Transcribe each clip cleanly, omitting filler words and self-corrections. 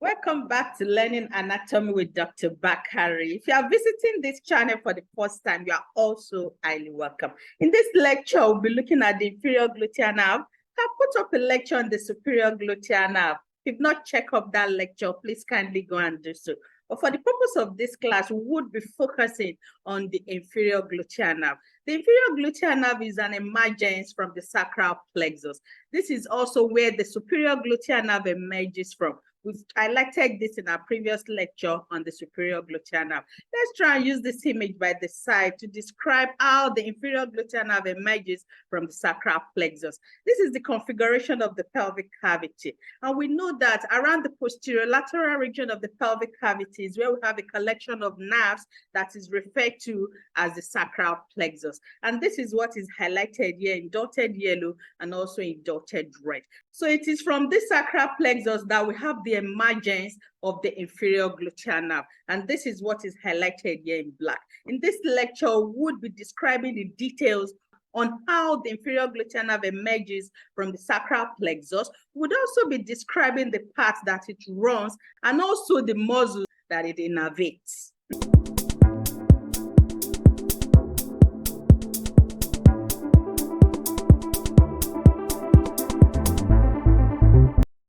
Welcome back to Learning Anatomy with Dr. Bakare. If you are visiting this channel for the first time, you are also highly welcome. In this lecture, we'll be looking at the inferior gluteal nerve. I've put up a lecture on the superior gluteal nerve. If not, check up that lecture. Please kindly go and do so. But for the purpose of this class, we would be focusing on the inferior gluteal nerve. The inferior gluteal nerve is an emergence from the sacral plexus. This is also where the superior gluteal nerve emerges from. We've highlighted this in our previous lecture on the superior gluteal nerve. Let's try and use this image by the side to describe how the inferior gluteal nerve emerges from the sacral plexus. This is the configuration of the pelvic cavity. And we know that around the posterior lateral region of the pelvic cavity is where we have a collection of nerves that is referred to as the sacral plexus. And this is what is highlighted here in dotted yellow and also in dotted red. So it is from this sacral plexus that we have the emergence of the inferior gluteal nerve. And this is what is highlighted here in black. In this lecture, we would be describing the details on how the inferior gluteal nerve emerges from the sacral plexus. We would also be describing the path that it runs and also the muscle that it innervates.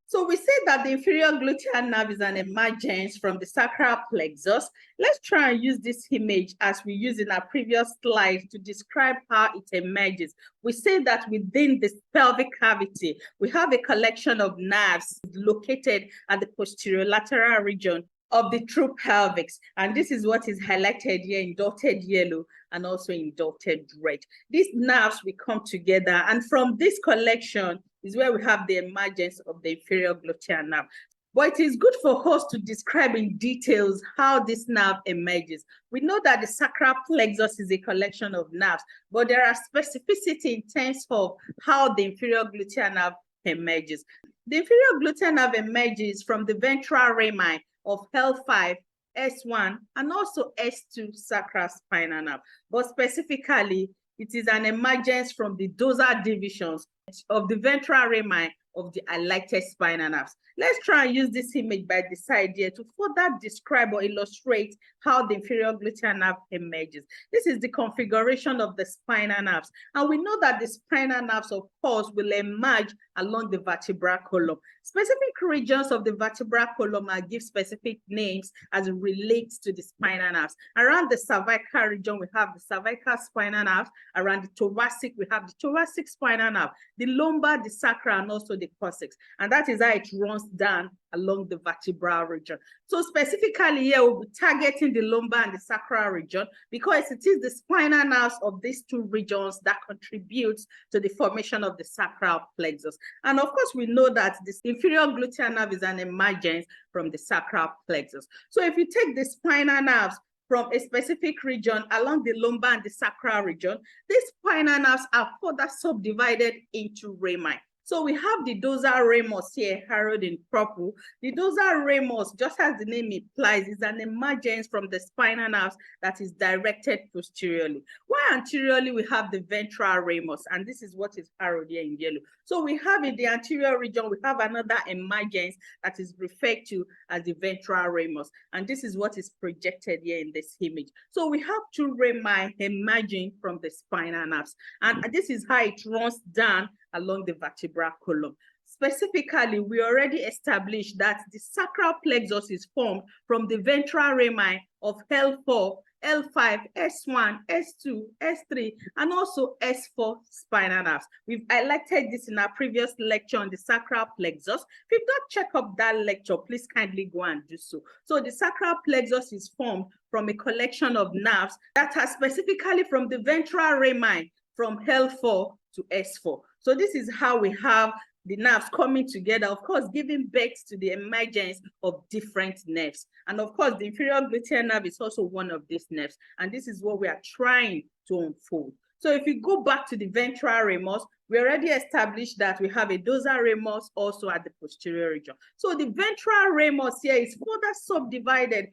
So we say that the inferior gluteal nerve is an emergence from the sacral plexus. Let's try and use this image as we used in our previous slide to describe how it emerges. We say that within the pelvic cavity, we have a collection of nerves located at the posterior lateral region of the true pelvis. And this is what is highlighted here in dotted yellow and also in dotted red. These nerves will come together, and from this collection is where we have the emergence of the inferior gluteal nerve. But it is good for us to describe in details how this nerve emerges. We know that the sacral plexus is a collection of nerves, but there are specificity in terms of how the inferior gluteal nerve emerges. The inferior gluteal nerve emerges from the ventral rami of L5, S1, and also S2 sacral spinal nerve. But specifically, it is an emergence from the dorsal divisions of the ventral rami of the highlighted spinal nerves. Let's try and use this image by the side here to further describe or illustrate how the inferior gluteal nerve emerges. This is the configuration of the spinal nerves. And we know that the spinal nerves, of course, will emerge along the vertebral column. Specific regions of the vertebral column are given specific names as it relates to the spinal nerves. Around the cervical region, we have the cervical spinal nerves. Around the thoracic, we have the thoracic spinal nerve, the lumbar, the sacral, and also the coccyx. And that is how it runs down along the vertebral region. So specifically here, we'll be targeting the lumbar and the sacral region because it is the spinal nerves of these two regions that contributes to the formation of the sacral plexus. And of course, we know that this inferior gluteal nerve is an emergence from the sacral plexus. So if you take the spinal nerves from a specific region along the lumbar and the sacral region, these spinal nerves are further subdivided into rami. So we have the dorsal ramus here, arrowed in purple. The dorsal ramus, just as the name implies, is an emergence from the spinal nerves that is directed posteriorly. While anteriorly, we have the ventral ramus, and this is what is arrowed here in yellow. So we have in the anterior region, we have another emergence that is referred to as the ventral ramus, and this is what is projected here in this image. So we have two rami emerging from the spinal nerves, and this is how it runs down along the vertebral column. Specifically, we already established that the sacral plexus is formed from the ventral rami of L4, L5, S1, S2, S3, and also S4 spinal nerves. We've highlighted this in our previous lecture on the sacral plexus. If you've not checked up that lecture, please kindly go and do so. So the sacral plexus is formed from a collection of nerves that are specifically from the ventral rami from L4 to S4. So this is how we have the nerves coming together, of course, giving birth to the emergence of different nerves. And of course, the inferior gluteal nerve is also one of these nerves. And this is what we are trying to unfold. So if you go back to the ventral ramus, we already established that we have a dorsal ramus also at the posterior region. So the ventral ramus here is further subdivided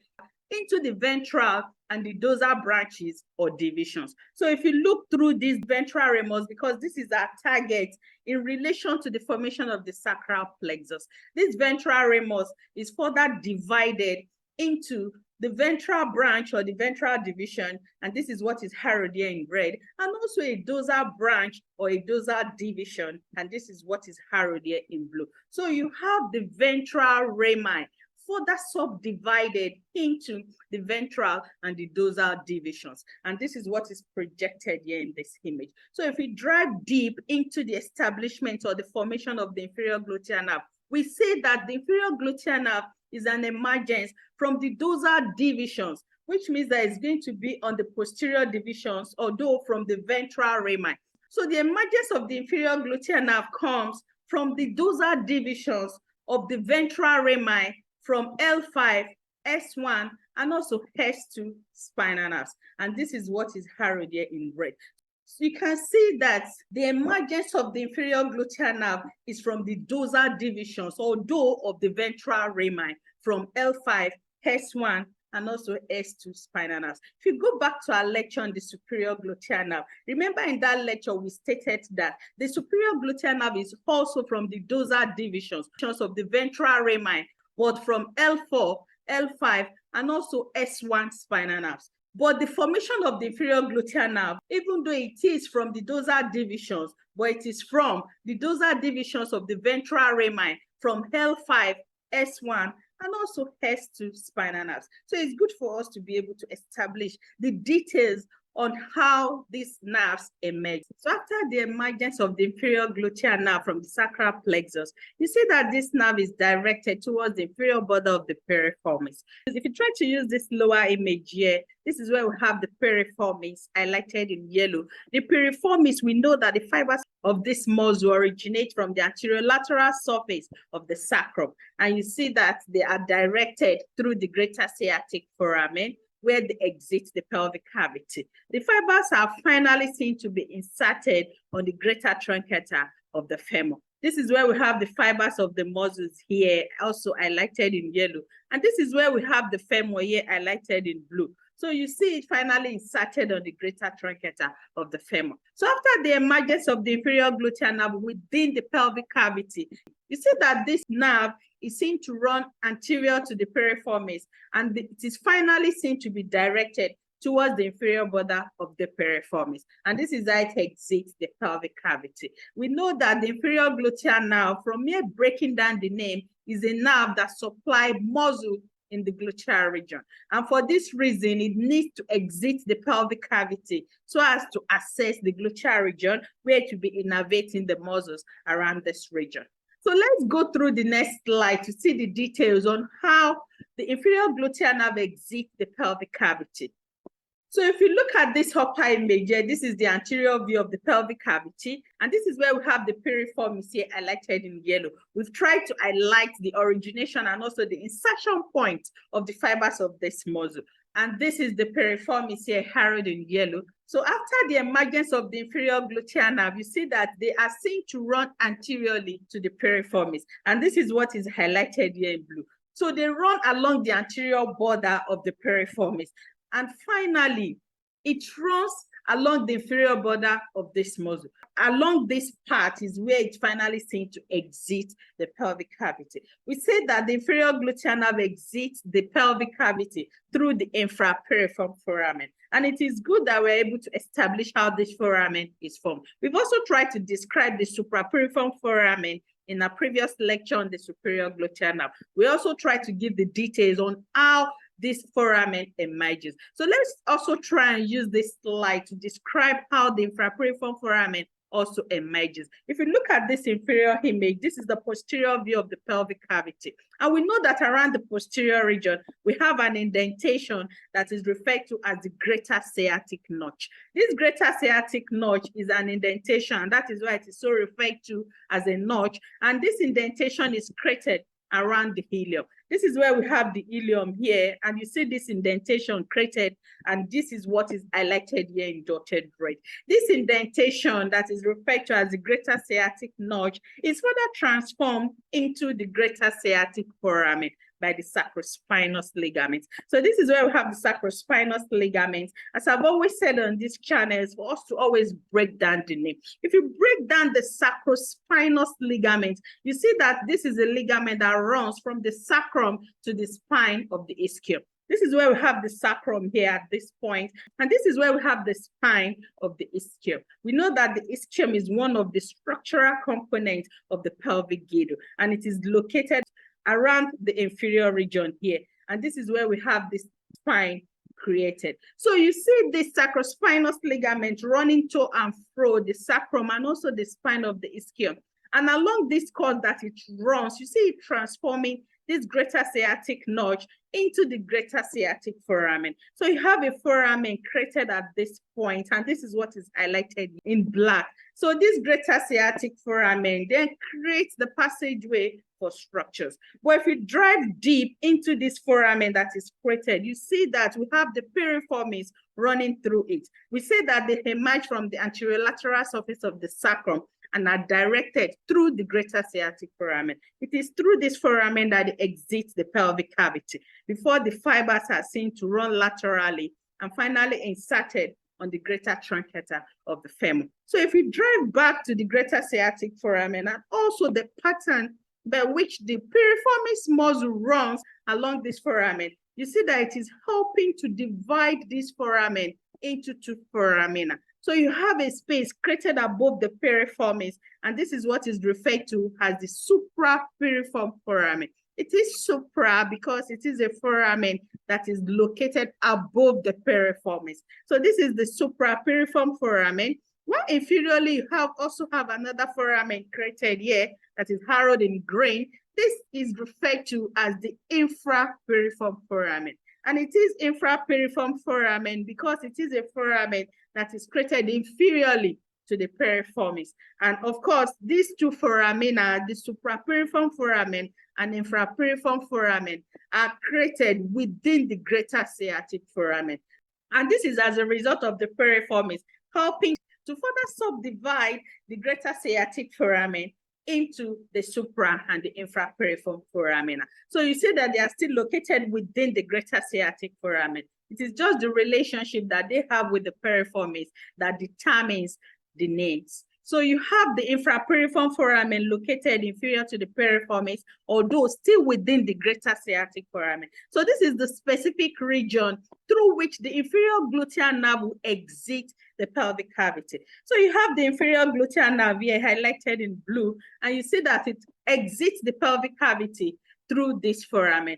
into the ventral and the dorsal branches or divisions. So if you look through these ventral ramus, because this is our target in relation to the formation of the sacral plexus, this ventral ramus is further divided into the ventral branch or the ventral division, and this is what is harrowed here in red, and also a dorsal branch or a dorsal division, and this is what is harrowed here in blue. So you have the ventral rami further subdivided into the ventral and the dorsal divisions. And this is what is projected here in this image. So if we drive deep into the establishment or the formation of the inferior gluteal nerve, we say that the inferior gluteal nerve is an emergence from the dorsal divisions, which means that it's going to be on the posterior divisions, although from the ventral rami. So the emergence of the inferior gluteal nerve comes from the dorsal divisions of the ventral rami from L5, S1, and also S2 spinal nerves. And this is what is harrowed here in red. So you can see that the emergence of the inferior gluteal nerve is from the dorsal divisions, although of the ventral rami from L5, S1, and also S2 spinal nerves. If you go back to our lecture on the superior gluteal nerve, remember in that lecture we stated that the superior gluteal nerve is also from the dorsal divisions of the ventral rami, but from L4, L5, and also S1 spinal nerves. But the formation of the inferior gluteal nerve, even though it is from the dorsal divisions, but it is from the dorsal divisions of the ventral rami from L5, S1, and also S2 spinal nerves. So it's good for us to be able to establish the details on how these nerves emerge. So after the emergence of the inferior gluteal nerve from the sacral plexus, you see that this nerve is directed towards the inferior border of the piriformis. If you try to use this lower image here, this is where we have the piriformis highlighted in yellow. The piriformis, we know that the fibers of this muscle originate from the anterolateral surface of the sacrum. And you see that they are directed through the greater sciatic foramen, where they exit the pelvic cavity. The fibers are finally seen to be inserted on the greater truncator of the femur. This is where we have the fibers of the muscles here, also highlighted in yellow. And this is where we have the femur here, highlighted in blue. So you see it finally inserted on the greater truncator of the femur. So after the emergence of the inferior gluteal nerve within the pelvic cavity, you see that this nerve is seen to run anterior to the piriformis, and it is finally seen to be directed towards the inferior border of the piriformis. And this is how it exits the pelvic cavity. We know that the inferior gluteal nerve, from mere breaking down the name, is a nerve that supplies muscle in the gluteal region. And for this reason, it needs to exit the pelvic cavity so as to access the gluteal region, where it will be innervating the muscles around this region. So let's go through the next slide to see the details on how the inferior gluteal nerve exits the pelvic cavity. So if you look at this upper image here, this is the anterior view of the pelvic cavity, and this is where we have the piriformis here highlighted in yellow. We've tried to highlight the origination and also the insertion point of the fibers of this muscle. And this is the piriformis here harrowed in yellow. So after the emergence of the inferior gluteal nerve, you see that they are seen to run anteriorly to the piriformis. And this is what is highlighted here in blue. So they run along the anterior border of the piriformis. And finally, it runs along the inferior border of this muscle. Along this part is where it finally seen to exit the pelvic cavity. We say that the inferior gluteal nerve exits the pelvic cavity through the infrapiriform foramen. And it is good that we're able to establish how this foramen is formed. We've also tried to describe the suprapiriform foramen in our previous lecture on the superior gluteal nerve. We also tried to give the details on how this foramen emerges. So let's also try and use this slide to describe how the infrapiriform foramen also emerges. If you look at this inferior image, this is the posterior view of the pelvic cavity. And we know that around the posterior region, we have an indentation that is referred to as the greater sciatic notch. This greater sciatic notch is an indentation, and that is why it is so referred to as a notch. And this indentation is created around the ilium. This is where we have the ilium here, and you see this indentation created, and this is what is highlighted here in dotted red. This indentation that is referred to as the greater sciatic notch is further transformed into the greater sciatic foramen. by the sacrospinous ligaments. So this is where we have the sacrospinous ligaments. As I've always said on this channel, is for us to always break down the name. If you break down the sacrospinous ligament, you see that this is a ligament that runs from the sacrum to the spine of the ischium. This is where we have the sacrum here at this point, and this is where we have the spine of the ischium. We know that the ischium is one of the structural components of the pelvic girdle, and it is located around the inferior region here. And this is where we have this spine created. So you see this sacrospinous ligament running to and fro the sacrum and also the spine of the ischium. And along this course that it runs, you see it transforming this greater sciatic notch into the greater sciatic foramen. So you have a foramen created at this point, and this is what is highlighted in black. So this greater sciatic foramen then creates the passageway for structures. But if you drive deep into this foramen that is created, you see that we have the piriformis running through it. We say that they emerge from the anterolateral surface of the sacrum and are directed through the greater sciatic foramen. It is through this foramen that it exits the pelvic cavity before the fibers are seen to run laterally and finally inserted on the greater truncator of the femur. So if we drive back to the greater sciatic foramen and also the pattern by which the piriformis muscle runs along this foramen, you see that it is helping to divide this foramen into two foramina. So you have a space created above the piriformis, and this is what is referred to as the suprapiriform foramen. It is supra because it is a foramen that is located above the piriformis. So this is the suprapiriform foramen. While inferiorly, you also have another foramen created here that is harrowed in green. This is referred to as the infrapiriform foramen. And it is infrapiriform foramen because it is a foramen that is created inferiorly to the piriformis. And of course, these two foramina, the suprapiriform foramen and infrapiriform foramen, are created within the greater sciatic foramen. And this is as a result of the piriformis helping to further subdivide the greater sciatic foramen into the supra and the infrapiriform foramina. So you see that they are still located within the greater sciatic foramen. It is just the relationship that they have with the piriformis that determines the names. So you have the infrapiriform foramen located inferior to the piriformis, although still within the greater sciatic foramen. So this is the specific region through which the inferior gluteal nerve will exit the pelvic cavity. So you have the inferior gluteal nerve here highlighted in blue, and you see that it exits the pelvic cavity through this foramen.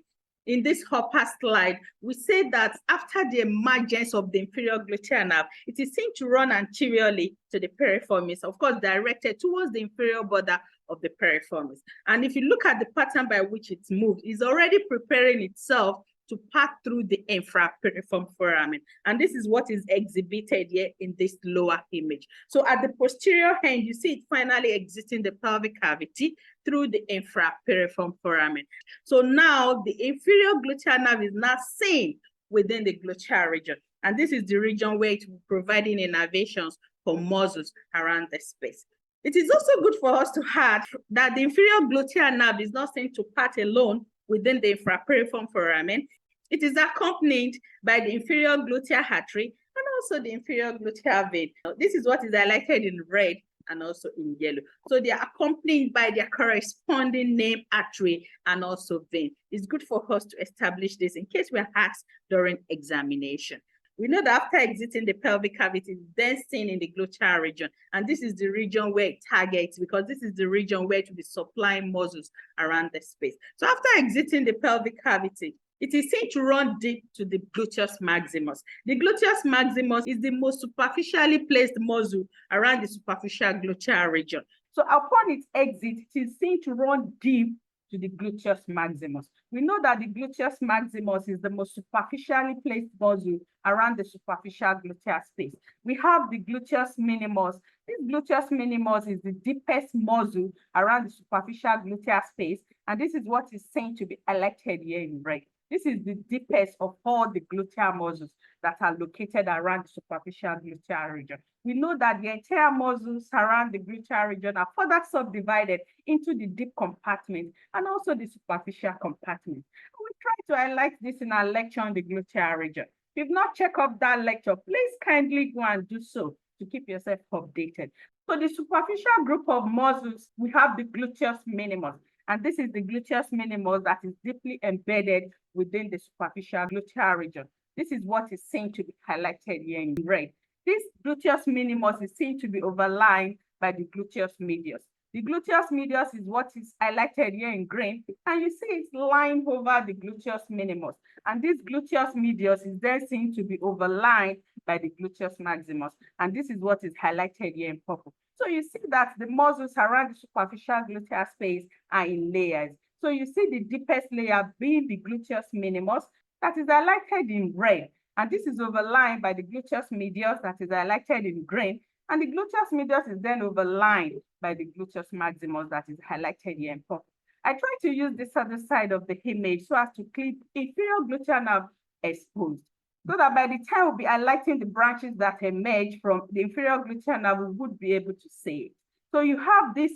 In this upper slide, we say that after the emergence of the inferior gluteal nerve, it is seen to run anteriorly to the piriformis, of course, directed towards the inferior border of the piriformis. And if you look at the pattern by which it's moved, it's already preparing itself to pass through the infrapiriform foramen. And this is what is exhibited here in this lower image. So at the posterior end, you see it finally exiting the pelvic cavity through the infrapiriform foramen. So now the inferior gluteal nerve is now seen within the gluteal region. And this is the region where it will be providing innervations for muscles around the space. It is also good for us to add that the inferior gluteal nerve is not seen to part alone within the infrapiriform foramen. It is accompanied by the inferior gluteal artery and also the inferior gluteal vein. This is what is highlighted in red and also in yellow. So they are accompanied by their corresponding name artery and also vein. It's good for us to establish this in case we are asked during examination. We know that after exiting the pelvic cavity, it's then seen in the gluteal region. And this is the region where it targets because this is the region where it will be supplying muscles around the space. So after exiting the pelvic cavity, it is seen to run deep to the gluteus maximus. The gluteus maximus is the most superficially placed muscle around the superficial gluteal region. So upon its exit, it is seen to run deep to the gluteus maximus. We know that the gluteus maximus is the most superficially placed muscle around the superficial gluteal space. We have the gluteus minimus. This gluteus minimus is the deepest muscle around the superficial gluteal space, and this is what is seen to be highlighted here in red. This is the deepest of all the gluteal muscles that are located around the superficial gluteal region. We know that the entire muscles around the gluteal region are further subdivided into the deep compartment and also the superficial compartment. We try to highlight this in our lecture on the gluteal region. If you've not checked up that lecture, please kindly go and do so to keep yourself updated. So the superficial group of muscles, we have the gluteus minimus, and this is the gluteus minimus that is deeply embedded within the superficial gluteal region. This is what is seen to be highlighted here in red. This gluteus minimus is seen to be overlined by the gluteus medius. The gluteus medius is what is highlighted here in green, and you see it's lying over the gluteus minimus. And this gluteus medius is then seen to be overlined by the gluteus maximus. And this is what is highlighted here in purple. So you see that the muscles around the superficial gluteal space are in layers. So you see the deepest layer being the gluteus minimus that is highlighted in red. And this is overlined by the gluteus medius that is highlighted in green. And the gluteus medius is then overlined by the gluteus maximus that is highlighted here in purple. I try to use this other side of the image so as to keep inferior gluteal nerve exposed, so that by the time we'll be highlighting the branches that emerge from the inferior gluteal nerve, we would be able to see it. So you have this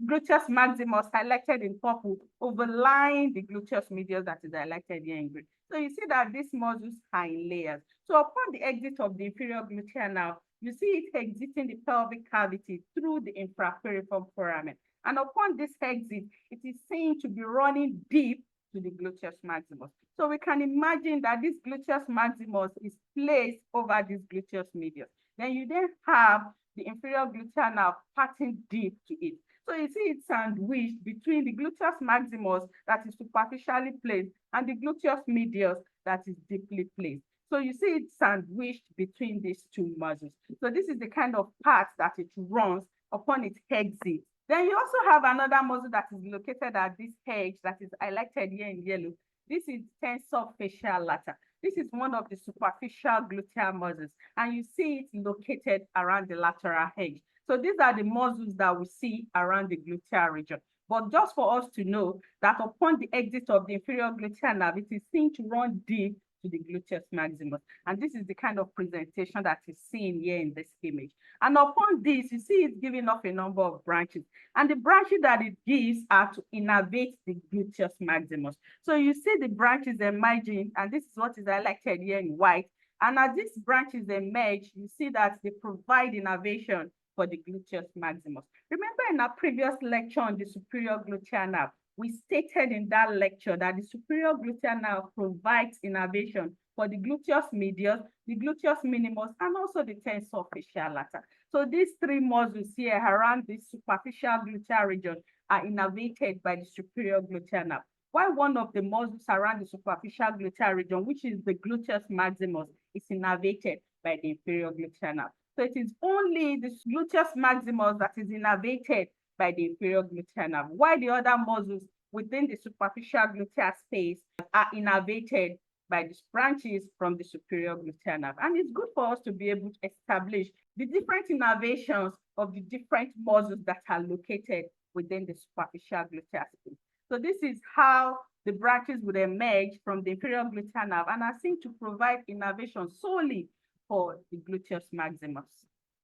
gluteus maximus highlighted in purple, overlying the gluteus medius that is highlighted here in green. So you see that these muscles are in layers. So upon the exit of the inferior gluteal nerve, you see it exiting the pelvic cavity through the infrapiriform foramen. And upon this exit, it is seen to be running deep to the gluteus maximus. So we can imagine that this gluteus maximus is placed over this gluteus medius. Then you then have the inferior gluteal nerve passing deep to it. So you see it sandwiched between the gluteus maximus that is superficially placed and the gluteus medius that is deeply placed. So you see it sandwiched between these two muscles. So this is the kind of path that it runs upon its exit. Then you also have another muscle that is located at this edge that is highlighted here in yellow. This is tensor facial lata. This is one of the superficial gluteal muscles, and you see it located around the lateral edge. So these are the muscles that we see around the gluteal region. But just for us to know that upon the exit of the inferior gluteal nerve, it is seen to run deep to the gluteus maximus. And this is the kind of presentation that is seen here in this image. And upon this, you see it's giving off a number of branches. And the branches that it gives are to innervate the gluteus maximus. So you see the branches emerging, and this is what is highlighted here in white. And as these branches emerge, you see that they provide innervation for the gluteus maximus. Remember in our previous lecture on the superior gluteal nerve, we stated in that lecture that the superior gluteal nerve provides innervation for the gluteus medius, the gluteus minimus, and also the tensor facial lata. So these three muscles here around the superficial gluteal region are innervated by the superior gluteal nerve, while one of the muscles around the superficial gluteal region, which is the gluteus maximus, is innervated by the inferior gluteal nerve. So it is only the gluteus maximus that is innervated by the inferior gluteal nerve, while the other muscles within the superficial gluteal space are innervated by the branches from the superior gluteal nerve. And it's good for us to be able to establish the different innervations of the different muscles that are located within the superficial gluteal space. So this is how the branches would emerge from the inferior gluteal nerve and are seen to provide innervation solely for the gluteus maximus.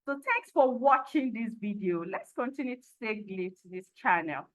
So thanks for watching this video. Let's continue to stay glued to this channel.